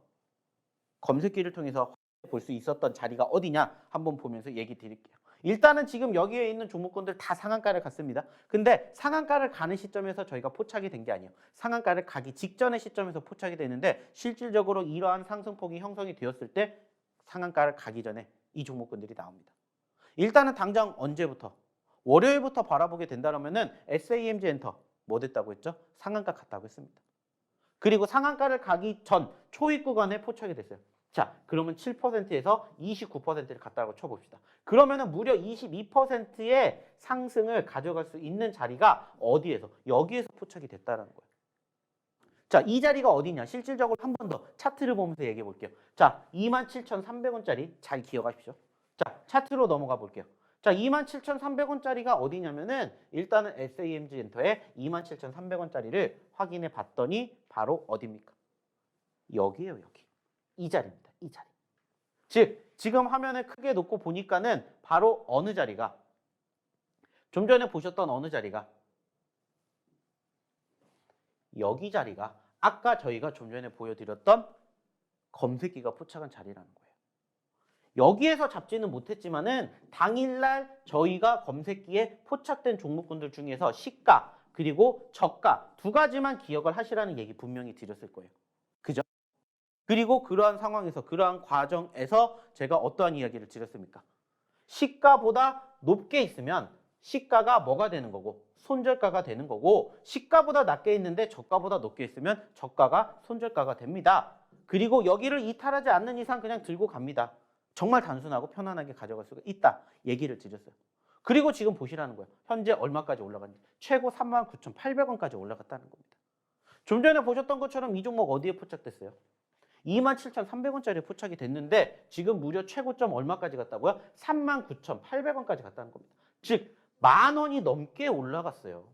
검색기를 통해서 볼 수 있었던 자리가 어디냐 한번 보면서 얘기 드릴게요. 일단은 지금 여기에 있는 종목군들 다 상한가를 갔습니다. 근데 상한가를 가는 시점에서 저희가 포착이 된 게 아니에요. 상한가를 가기 직전의 시점에서 포착이 되는데 실질적으로 이러한 상승폭이 형성이 되었을 때 상한가를 가기 전에 이 종목군들이 나옵니다. 일단은 당장 언제부터? 월요일부터 바라보게 된다면은 SAMG 엔터 뭐 됐다고 했죠? 상한가 갔다고 했습니다. 그리고 상한가를 가기 전 초입 구간에 포착이 됐어요. 자, 그러면 7%에서 29%를 갔다고 쳐봅시다. 그러면은 무려 22%의 상승을 가져갈 수 있는 자리가 어디에서? 여기에서 포착이 됐다는 거예요. 자, 이 자리가 어디냐? 실질적으로 한 번 더 차트를 보면서 얘기해 볼게요. 자, 27,300원짜리 잘 기억하십시오. 자, 차트로 넘어가 볼게요. 자, 27,300원짜리가 어디냐면은 일단은 SAMG 엔터에 27,300원짜리를 확인해 봤더니 바로 어디입니까? 여기에요, 여기. 이 자리입니다. 이 자리. 즉, 지금 화면을 크게 놓고 보니까는 바로 어느 자리가 좀 전에 보셨던 어느 자리가 여기 자리가 아까 저희가 좀 전에 보여드렸던 검색기가 포착한 자리라는 거예요. 여기에서 잡지는 못했지만은 당일날 저희가 검색기에 포착된 종목군들 중에서 시가 그리고 저가 두 가지만 기억을 하시라는 얘기 분명히 드렸을 거예요. 그죠? 그리고 그러한 상황에서 그러한 과정에서 제가 어떠한 이야기를 드렸습니까? 시가보다 높게 있으면 시가가 뭐가 되는 거고 손절가가 되는 거고 시가보다 낮게 있는데 저가보다 높게 있으면 저가가 손절가가 됩니다. 그리고 여기를 이탈하지 않는 이상 그냥 들고 갑니다. 정말 단순하고 편안하게 가져갈 수가 있다. 얘기를 드렸어요. 그리고 지금 보시라는 거예요. 현재 얼마까지 올라갔는지. 최고 39,800원까지 올라갔다는 겁니다. 좀 전에 보셨던 것처럼 이 종목 어디에 포착됐어요? 27,300원짜리 포착이 됐는데 지금 무려 최고점 얼마까지 갔다고요? 39,800원까지 갔다는 겁니다. 즉 10,000원이 넘게 올라갔어요.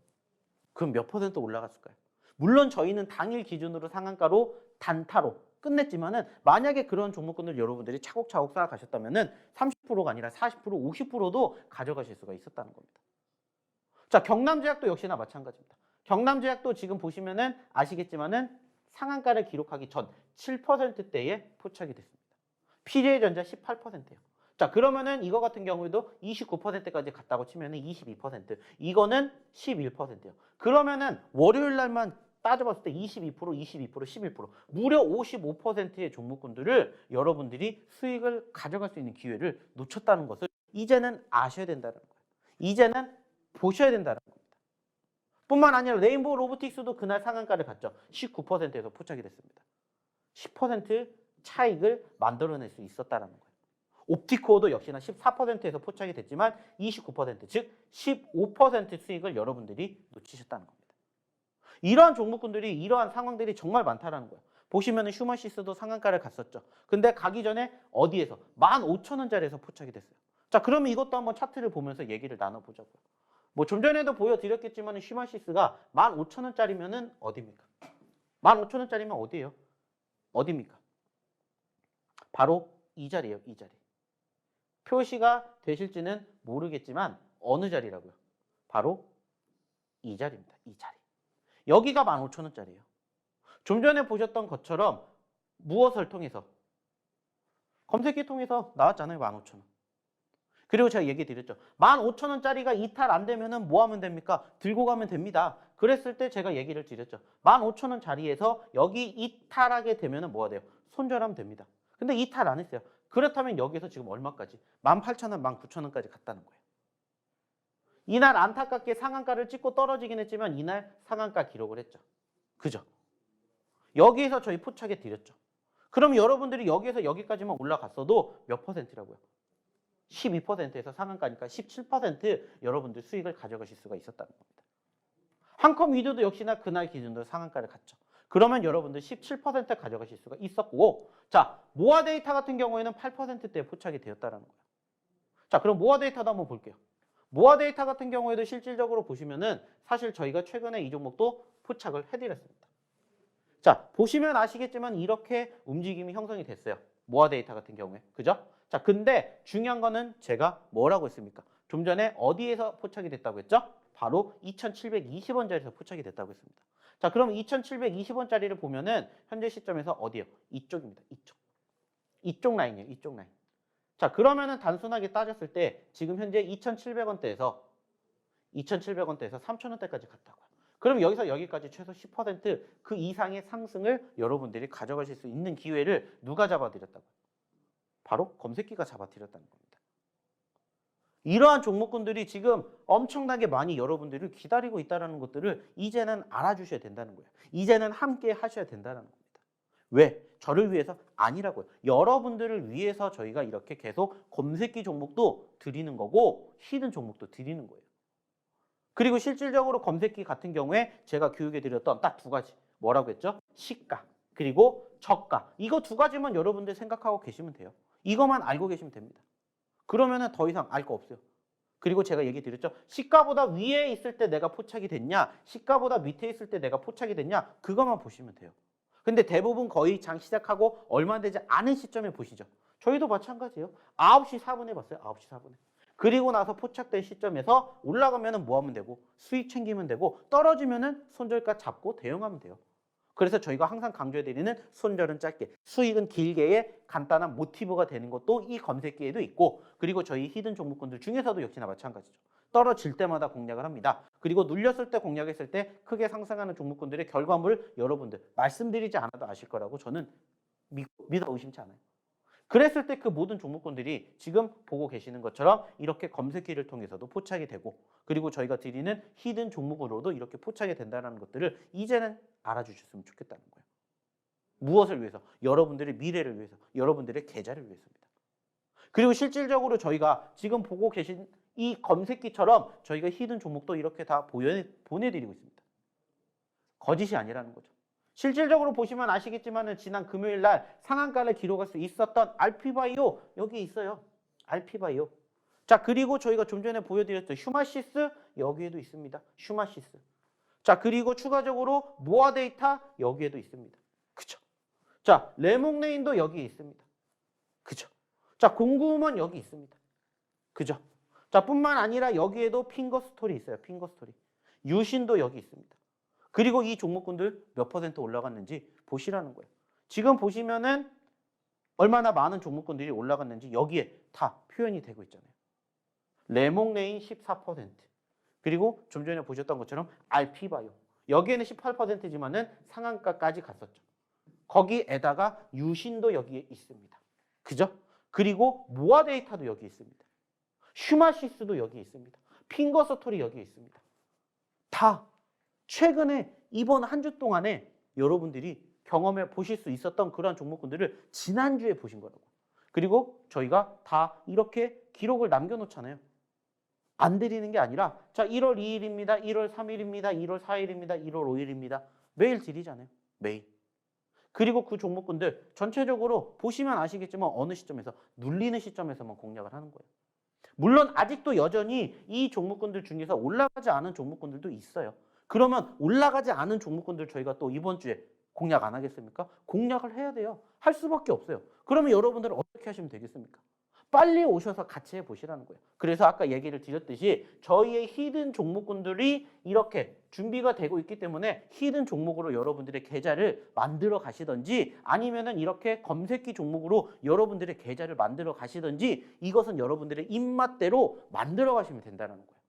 그럼 몇 퍼센트 올라갔을까요? 물론 저희는 당일 기준으로 상한가로 단타로 끝냈지만은 만약에 그런 종목군들 여러분들이 차곡차곡 쌓아가셨다면은 30%가 아니라 40%, 50%도 가져가실 수가 있었다는 겁니다. 자, 경남제약도 역시나 마찬가지입니다. 경남제약도 지금 보시면은 아시겠지만은 상한가를 기록하기 전 7%대에 포착이 됐습니다. PJ전자 18%예요. 자, 그러면은 이거 같은 경우에도 29%까지 갔다고 치면은 22%, 이거는 11%예요. 그러면은 월요일 날만 따져봤을 때 22%, 11%, 무려 55%의 종목군들을 여러분들이 수익을 가져갈 수 있는 기회를 놓쳤다는 것을 이제는 아셔야 된다는 거예요. 이제는 보셔야 된다는 겁니다. 뿐만 아니라 레인보우 로보틱스도 그날 상한가를 갔죠. 19%에서 포착이 됐습니다. 10% 차익을 만들어낼 수 있었다는 거예요. 옵티코어도 역시나 14%에서 포착이 됐지만 29%, 즉 15% 수익을 여러분들이 놓치셨다는 겁니다. 이러한 종목군들이 이러한 상황들이 정말 많다라는 거예요. 보시면은 휴머시스도 상한가를 갔었죠. 근데 가기 전에 어디에서? 15,000원짜리에서 포착이 됐어요. 자, 그러면 이것도 한번 차트를 보면서 얘기를 나눠보자고요. 뭐 좀 전에도 보여드렸겠지만 휴머시스가 15,000원짜리면은 어디입니까? 15,000원짜리면 어디예요? 어디입니까? 바로 이 자리예요, 이 자리. 표시가 되실지는 모르겠지만 어느 자리라고요? 바로 이 자리입니다, 이 자리. 여기가 15,000원짜리예요. 좀 전에 보셨던 것처럼 무엇을 통해서? 검색기 통해서 나왔잖아요, 15,000원. 그리고 제가 얘기 드렸죠. 15,000원짜리가 이탈 안 되면은 뭐 하면 됩니까? 들고 가면 됩니다. 그랬을 때 제가 얘기를 드렸죠. 15,000원 자리에서 여기 이탈하게 되면은 뭐가 돼요? 손절하면 됩니다. 근데 이탈 안 했어요. 그렇다면 여기서 지금 얼마까지? 18,000원, 19,000원까지 갔다는 거예요. 이날 안타깝게 상한가를 찍고 떨어지긴 했지만 이날 상한가 기록을 했죠. 그죠? 여기에서 저희 포착해 드렸죠. 그럼 여러분들이 여기에서 여기까지만 올라갔어도 몇 퍼센트라고요? 12%에서 상한가니까 17% 여러분들 수익을 가져가실 수가 있었다는 겁니다. 한컴 위드도 역시나 그날 기준으로 상한가를 갔죠. 그러면 여러분들 17% 가져가실 수가 있었고, 자, 모아데이터 같은 경우에는 8%대에 포착이 되었다는 거예요. 자, 그럼 모아데이터도 한번 볼게요. 모아데이터 같은 경우에도 실질적으로 보시면은 사실 저희가 최근에 이 종목도 포착을 해드렸습니다. 자, 보시면 아시겠지만 이렇게 움직임이 형성이 됐어요. 모아데이터 같은 경우에. 그죠? 자, 근데 중요한 거는 제가 뭐라고 했습니까? 좀 전에 어디에서 포착이 됐다고 했죠? 바로 2,720원짜리에서 포착이 됐다고 했습니다. 자, 그럼 2,720원짜리를 보면은 현재 시점에서 어디요? 이쪽입니다. 이쪽. 이쪽 라인이에요. 이쪽 라인. 자, 그러면은 단순하게 따졌을 때 지금 현재 2,700원대에서 3,000원대까지 갔다고요. 그럼 여기서 여기까지 최소 10%그 이상의 상승을 여러분들이 가져가실 수 있는 기회를 누가 잡아드렸다고요? 바로 검색기가 잡아드렸다는 겁니다. 이러한 종목군들이 지금 엄청나게 많이 여러분들을 기다리고 있다는 것들을 이제는 알아주셔야 된다는 거예요. 이제는 함께 하셔야 된다는 겁니다. 왜? 저를 위해서? 아니라고요. 여러분들을 위해서 저희가 이렇게 계속 검색기 종목도 드리는 거고 히든 종목도 드리는 거예요. 그리고 실질적으로 검색기 같은 경우에 제가 교육해 드렸던 딱 두 가지. 뭐라고 했죠? 시가 그리고 저가. 이거 두 가지만 여러분들 생각하고 계시면 돼요. 이것만 알고 계시면 됩니다. 그러면은 더 이상 알 거 없어요. 그리고 제가 얘기 드렸죠. 시가보다 위에 있을 때 내가 포착이 됐냐, 시가보다 밑에 있을 때 내가 포착이 됐냐, 그것만 보시면 돼요. 근데 대부분 거의 장 시작하고 얼마 되지 않은 시점에 보시죠. 저희도 마찬가지예요. 9시 4분에 봤어요. 9시 4분에. 그리고 나서 포착된 시점에서 올라가면은 뭐 하면 되고 수익 챙기면 되고 떨어지면은 손절가 잡고 대응하면 돼요. 그래서 저희가 항상 강조해드리는 손절은 짧게, 수익은 길게의 간단한 모티브가 되는 것도 이 검색기에도 있고, 그리고 저희 히든 종목군들 중에서도 역시나 마찬가지죠. 떨어질 때마다 공략을 합니다. 그리고 눌렸을 때 공략했을 때 크게 상승하는 종목군들의 결과물을 여러분들 말씀드리지 않아도 아실 거라고 저는 믿어 의심치 않아요. 그랬을 때 그 모든 종목군들이 지금 보고 계시는 것처럼 이렇게 검색기를 통해서도 포착이 되고, 그리고 저희가 드리는 히든 종목으로도 이렇게 포착이 된다는 것들을 이제는 알아주셨으면 좋겠다는 거예요. 무엇을 위해서? 여러분들의 미래를 위해서, 여러분들의 계좌를 위해서입니다. 그리고 실질적으로 저희가 지금 보고 계신 이 검색기처럼 저희가 히든 종목도 이렇게 다 보내드리고 있습니다. 거짓이 아니라는 거죠. 실질적으로 보시면 아시겠지만 지난 금요일 날 상한가를 기록할 수 있었던 알피바이오 여기 있어요. 알피바이오. 자, 그리고 저희가 좀 전에 보여드렸죠. 휴마시스 여기에도 있습니다. 휴마시스. 자, 그리고 추가적으로 모아데이터 여기에도 있습니다. 그죠? 자, 레몽레인도 여기 있습니다. 그죠? 자, 공구음원 여기 있습니다. 그죠? 자, 뿐만 아니라 여기에도 핑거스토리 있어요. 핑거스토리. 유신도 여기 있습니다. 그리고 이 종목군들 몇 퍼센트 올라갔는지 보시라는 거예요. 지금 보시면은 얼마나 많은 종목군들이 올라갔는지 여기에 다 표현이 되고 있잖아요. 레몽레인 14%. 그리고 좀 전에 보셨던 것처럼 알피바이오. 여기에는 18%지만은 상한가까지 갔었죠. 거기에다가 유신도 여기에 있습니다. 그죠? 그리고 모아데이터도 여기 있습니다. 휴마시스도 여기 있습니다. 핑거스토리 여기 있습니다. 다 최근에 이번 한 주 동안에 여러분들이 경험해 보실 수 있었던 그런 종목군들을 지난주에 보신 거라고. 그리고 저희가 다 이렇게 기록을 남겨놓잖아요. 안 드리는 게 아니라 자 1월 2일입니다. 1월 3일입니다. 1월 4일입니다. 1월 5일입니다. 매일 드리잖아요. 매일. 그리고 그 종목군들 전체적으로 보시면 아시겠지만 어느 시점에서 눌리는 시점에서만 공략을 하는 거예요. 물론 아직도 여전히 이 종목군들 중에서 올라가지 않은 종목군들도 있어요. 그러면 올라가지 않은 종목군들 저희가 또 이번 주에 공략 안 하겠습니까? 공략을 해야 돼요. 할 수밖에 없어요. 그러면 여러분들은 어떻게 하시면 되겠습니까? 빨리 오셔서 같이 해보시라는 거예요. 그래서 아까 얘기를 드렸듯이 저희의 히든 종목군들이 이렇게 준비가 되고 있기 때문에 히든 종목으로 여러분들의 계좌를 만들어 가시든지 아니면은 이렇게 검색기 종목으로 여러분들의 계좌를 만들어 가시든지 이것은 여러분들의 입맛대로 만들어 가시면 된다는 거예요.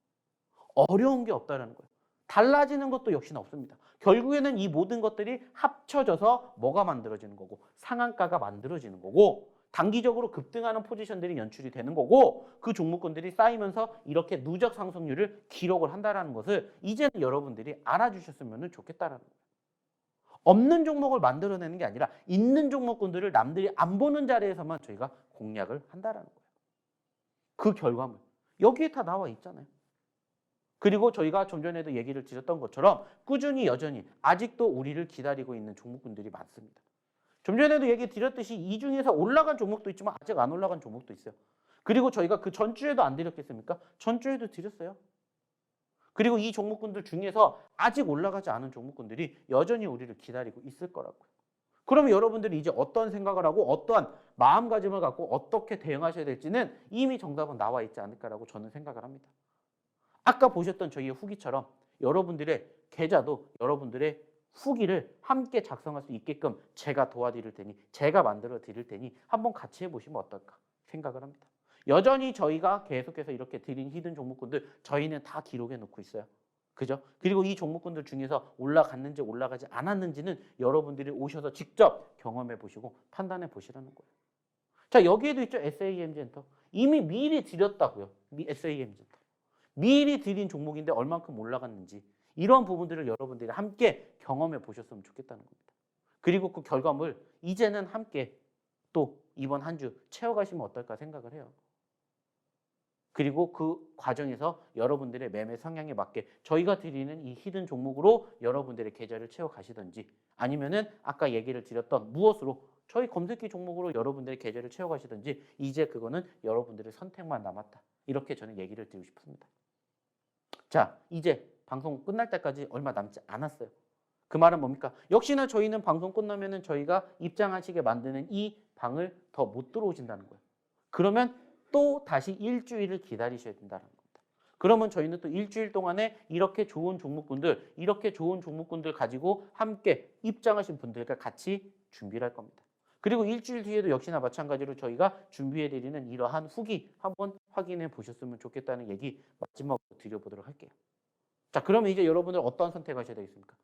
어려운 게 없다는 거예요. 달라지는 것도 역시나 없습니다. 결국에는 이 모든 것들이 합쳐져서 뭐가 만들어지는 거고 상한가가 만들어지는 거고 단기적으로 급등하는 포지션들이 연출이 되는 거고 그 종목군들이 쌓이면서 이렇게 누적 상승률을 기록을 한다는 것을 이제는 여러분들이 알아주셨으면 좋겠다라는 거예요. 없는 종목을 만들어내는 게 아니라 있는 종목군들을 남들이 안 보는 자리에서만 저희가 공략을 한다는 거예요. 그 결과물 여기에 다 나와 있잖아요. 그리고 저희가 좀 전에도 얘기를 드렸던 것처럼 꾸준히 여전히 아직도 우리를 기다리고 있는 종목군들이 많습니다. 좀 전에도 얘기 드렸듯이 이 중에서 올라간 종목도 있지만 아직 안 올라간 종목도 있어요. 그리고 저희가 그 전주에도 안 드렸겠습니까? 전주에도 드렸어요. 그리고 이 종목군들 중에서 아직 올라가지 않은 종목군들이 여전히 우리를 기다리고 있을 거라고요. 그러면 여러분들이 이제 어떤 생각을 하고 어떠한 마음가짐을 갖고 어떻게 대응하셔야 될지는 이미 정답은 나와 있지 않을까라고 저는 생각을 합니다. 아까 보셨던 저희의 후기처럼 여러분들의 계좌도 여러분들의 후기를 함께 작성할 수 있게끔 제가 도와드릴 테니 제가 만들어 드릴 테니 한번 같이 해보시면 어떨까 생각을 합니다. 여전히 저희가 계속해서 이렇게 드린 히든 종목군들 저희는 다 기록해 놓고 있어요. 그죠? 그리고 이 종목군들 중에서 올라갔는지 올라가지 않았는지는 여러분들이 오셔서 직접 경험해 보시고 판단해 보시라는 거예요. 자, 여기에도 있죠. SAM젠터. 이미 미리 드렸다고요. SAM부터. 미리 드린 종목인데 얼만큼 올라갔는지 이런 부분들을 여러분들이 함께 경험해 보셨으면 좋겠다는 겁니다. 그리고 그 결과물 이제는 함께 또 이번 한 주 채워가시면 어떨까 생각을 해요. 그리고 그 과정에서 여러분들의 매매 성향에 맞게 저희가 드리는 이 히든 종목으로 여러분들의 계좌를 채워가시든지 아니면은 아까 얘기를 드렸던 무엇으로 저희 검색기 종목으로 여러분들의 계좌를 채워가시든지 이제 그거는 여러분들의 선택만 남았다. 이렇게 저는 얘기를 드리고 싶습니다. 자, 이제 방송 끝날 때까지 얼마 남지 않았어요. 그 말은 뭡니까? 역시나 저희는 방송 끝나면은 저희가 입장하시게 만드는 이 방을 더 못 들어오신다는 거예요. 그러면 또 다시 일주일을 기다리셔야 된다는 겁니다. 그러면 저희는 또 일주일 동안에 이렇게 좋은 종목군들 가지고 함께 입장하신 분들과 같이 준비를 할 겁니다. 그리고 일주일 뒤에도 역시나 마찬가지로 저희가 준비해드리는 이러한 후기 한번 확인해 보셨으면 좋겠다는 얘기 마지막으로 드려보도록 할게요. 자, 그러면 이제 여러분들 어떤 선택하셔야 되겠습니까?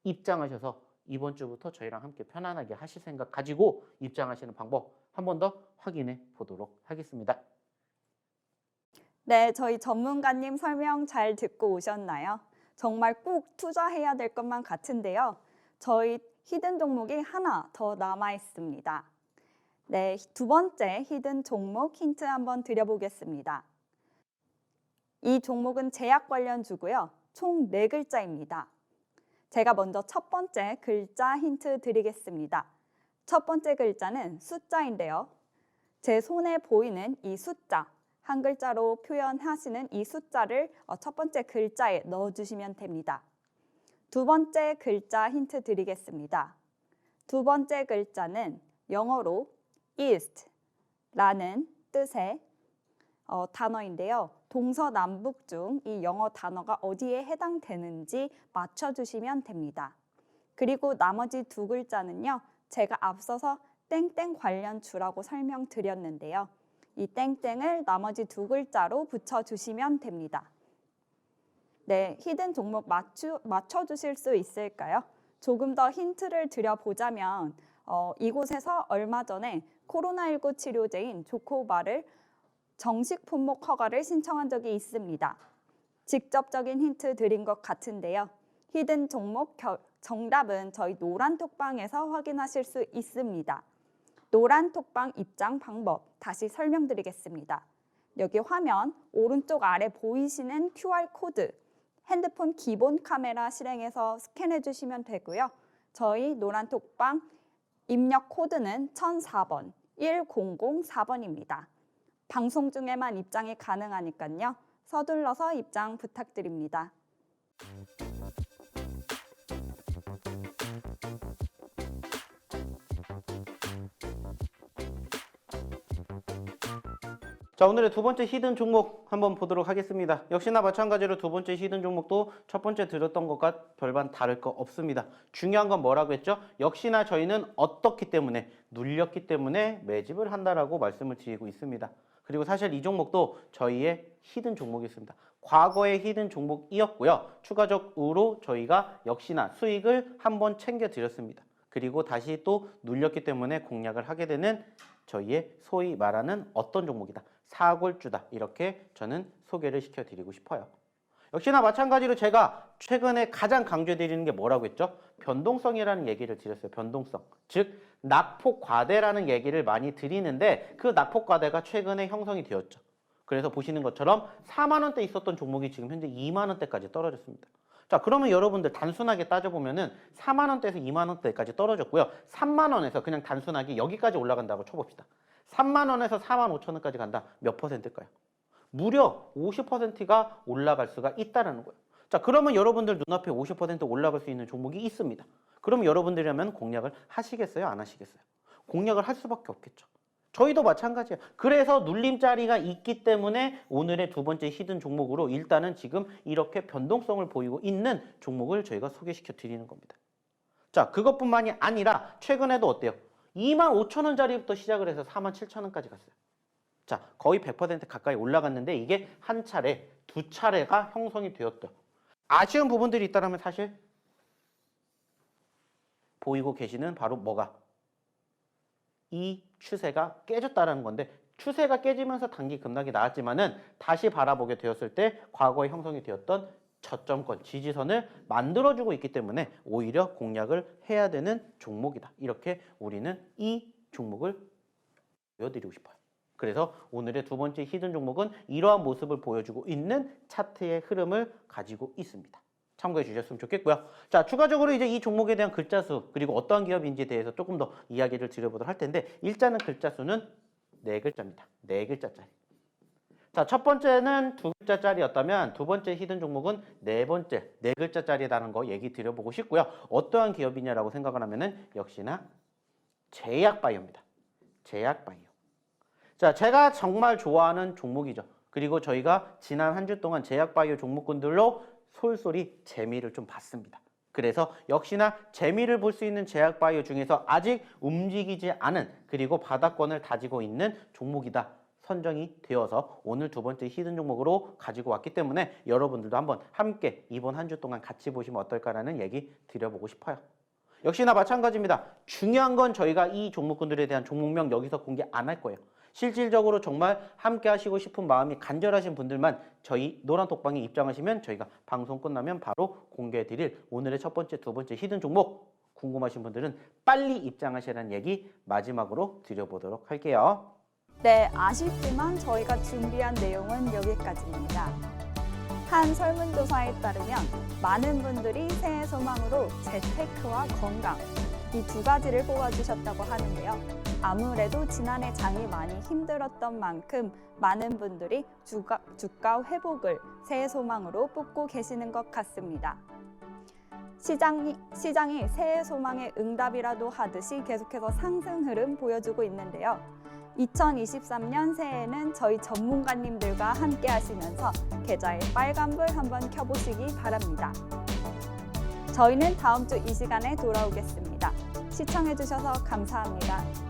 입장하셔서 이번 주부터 저희랑 함께 편안하게 하실 생각 가지고 입장하시는 방법 한 번 더 확인해 보도록 하겠습니다. 네, 저희 전문가님 설명 잘 듣고 오셨나요? 정말 꼭 투자해야 될 것만 같은데요. 저희 히든 종목이 하나 더 남아 있습니다. 네, 두 번째 히든 종목 힌트 한번 드려보겠습니다. 이 종목은 제약 관련주고요. 총 4글자입니다. 제가 먼저 첫 번째 글자 힌트 드리겠습니다. 첫 번째 글자는 숫자인데요. 제 손에 보이는 이 숫자, 한 글자로 표현하시는 이 숫자를 첫 번째 글자에 넣어주시면 됩니다. 두 번째 글자 힌트 드리겠습니다. 두 번째 글자는 영어로 east라는 뜻의 단어인데요. 동서남북 중 이 영어 단어가 어디에 해당되는지 맞춰주시면 됩니다. 그리고 나머지 두 글자는요. 제가 앞서서 땡땡 관련주라고 설명드렸는데요. 이 땡땡을 나머지 두 글자로 붙여주시면 됩니다. 네, 히든 종목 맞춰주실 수 있을까요? 조금 더 힌트를 드려보자면 이곳에서 얼마 전에 코로나19 치료제인 조코바를 정식 품목 허가를 신청한 적이 있습니다. 직접적인 힌트 드린 것 같은데요. 히든 종목 정답은 저희 노란톡방에서 확인하실 수 있습니다. 노란톡방 입장 방법 다시 설명드리겠습니다. 여기 화면 오른쪽 아래 보이시는 QR코드 핸드폰 기본 카메라 실행해서 스캔해 주시면 되고요. 저희 노란톡방 입력 코드는 1004번, 1004번입니다. 방송 중에만 입장이 가능하니까요. 서둘러서 입장 부탁드립니다. 자, 오늘의 두 번째 히든 종목 한번 보도록 하겠습니다. 역시나 마찬가지로 두 번째 히든 종목도 첫 번째 들었던 것과 별반 다를 거 없습니다. 중요한 건 뭐라고 했죠? 역시나 저희는 어떻기 때문에, 눌렸기 때문에 매집을 한다라고 말씀을 드리고 있습니다. 그리고 사실 이 종목도 저희의 히든 종목이었습니다. 과거의 히든 종목이었고요. 추가적으로 저희가 역시나 수익을 한번 챙겨드렸습니다. 그리고 다시 또 눌렸기 때문에 공략을 하게 되는 저희의 소위 말하는 어떤 종목이다. 사골주다. 이렇게 저는 소개를 시켜드리고 싶어요. 역시나 마찬가지로 제가 최근에 가장 강조해드리는 게 뭐라고 했죠? 변동성이라는 얘기를 드렸어요. 변동성. 즉 낙폭과대라는 얘기를 많이 드리는데 그 낙폭과대가 최근에 형성이 되었죠. 그래서 보시는 것처럼 4만 원대 있었던 종목이 지금 현재 2만 원대까지 떨어졌습니다. 자, 그러면 여러분들 단순하게 따져보면은 4만 원대에서 2만 원대까지 떨어졌고요. 3만 원에서 그냥 단순하게 여기까지 올라간다고 쳐봅시다. 3만 원에서 4만 5천 원까지 간다. 몇 퍼센트일까요? 무려 50%가 올라갈 수가 있다는 거예요. 자, 그러면 여러분들 눈앞에 50% 올라갈 수 있는 종목이 있습니다. 그러면 여러분들이라면 공략을 하시겠어요? 안 하시겠어요? 공략을 할 수밖에 없겠죠. 저희도 마찬가지예요. 그래서 눌림자리가 있기 때문에 오늘의 두 번째 히든 종목으로 일단은 지금 이렇게 변동성을 보이고 있는 종목을 저희가 소개시켜 드리는 겁니다. 자, 그것뿐만이 아니라 최근에도 어때요? 25,000원짜리부터 시작을 해서 47,000원까지 갔어요. 자, 거의 100% 가까이 올라갔는데 이게 한 차례, 두 차례가 형성이 되었다. 아쉬운 부분들이 있다면 사실 보이고 계시는 바로 뭐가? 이 추세가 깨졌다는 건데 추세가 깨지면서 단기 급락이 나왔지만은 다시 바라보게 되었을 때 과거에 형성이 되었던 저점권 지지선을 만들어주고 있기 때문에 오히려 공략을 해야 되는 종목이다. 이렇게 우리는 이 종목을 보여드리고 싶어요. 그래서 오늘의 두 번째 히든 종목은 이러한 모습을 보여주고 있는 차트의 흐름을 가지고 있습니다. 참고해 주셨으면 좋겠고요. 자, 추가적으로 이제 이 종목에 대한 글자 수 그리고 어떠한 기업인지에 대해서 조금 더 이야기를 드려보도록 할 텐데 일단은 글자 수는 4글자입니다. 4글자짜리. 자, 첫 번째는 2글자짜리였다면 두 번째 히든 종목은 네 번째 4글자짜리라는 거 얘기 드려보고 싶고요. 어떠한 기업이냐라고 생각을 하면은 역시나 제약바이오입니다. 제약바이오. 자, 제가 정말 좋아하는 종목이죠. 그리고 저희가 지난 한 주 동안 제약바이오 종목군들로 솔솔이 재미를 좀 봤습니다. 그래서 역시나 재미를 볼 수 있는 제약바이오 중에서 아직 움직이지 않은 그리고 바닥권을 다지고 있는 종목이다. 선정이 되어서 오늘 두 번째 히든 종목으로 가지고 왔기 때문에 여러분들도 한번 함께 이번 한 주 동안 같이 보시면 어떨까라는 얘기 드려보고 싶어요. 역시나 마찬가지입니다. 중요한 건 저희가 이 종목군들에 대한 종목명 여기서 공개 안 할 거예요. 실질적으로 정말 함께 하시고 싶은 마음이 간절하신 분들만 저희 노란톡방에 입장하시면 저희가 방송 끝나면 바로 공개해 드릴 오늘의 첫 번째, 두 번째 히든 종목 궁금하신 분들은 빨리 입장하시라는 얘기 마지막으로 드려보도록 할게요. 네, 아쉽지만 저희가 준비한 내용은 여기까지입니다. 한 설문조사에 따르면 많은 분들이 새해 소망으로 재테크와 건강 이 두 가지를 뽑아주셨다고 하는데요. 아무래도 지난해 장이 많이 힘들었던 만큼 많은 분들이 주가 회복을 새해 소망으로 뽑고 계시는 것 같습니다. 시장이 새해 소망의 응답이라도 하듯이 계속해서 상승 흐름 보여주고 있는데요. 2023년 새해에는 저희 전문가님들과 함께 하시면서 계좌의 빨간불 한번 켜보시기 바랍니다. 저희는 다음 주 이 시간에 돌아오겠습니다. 시청해주셔서 감사합니다.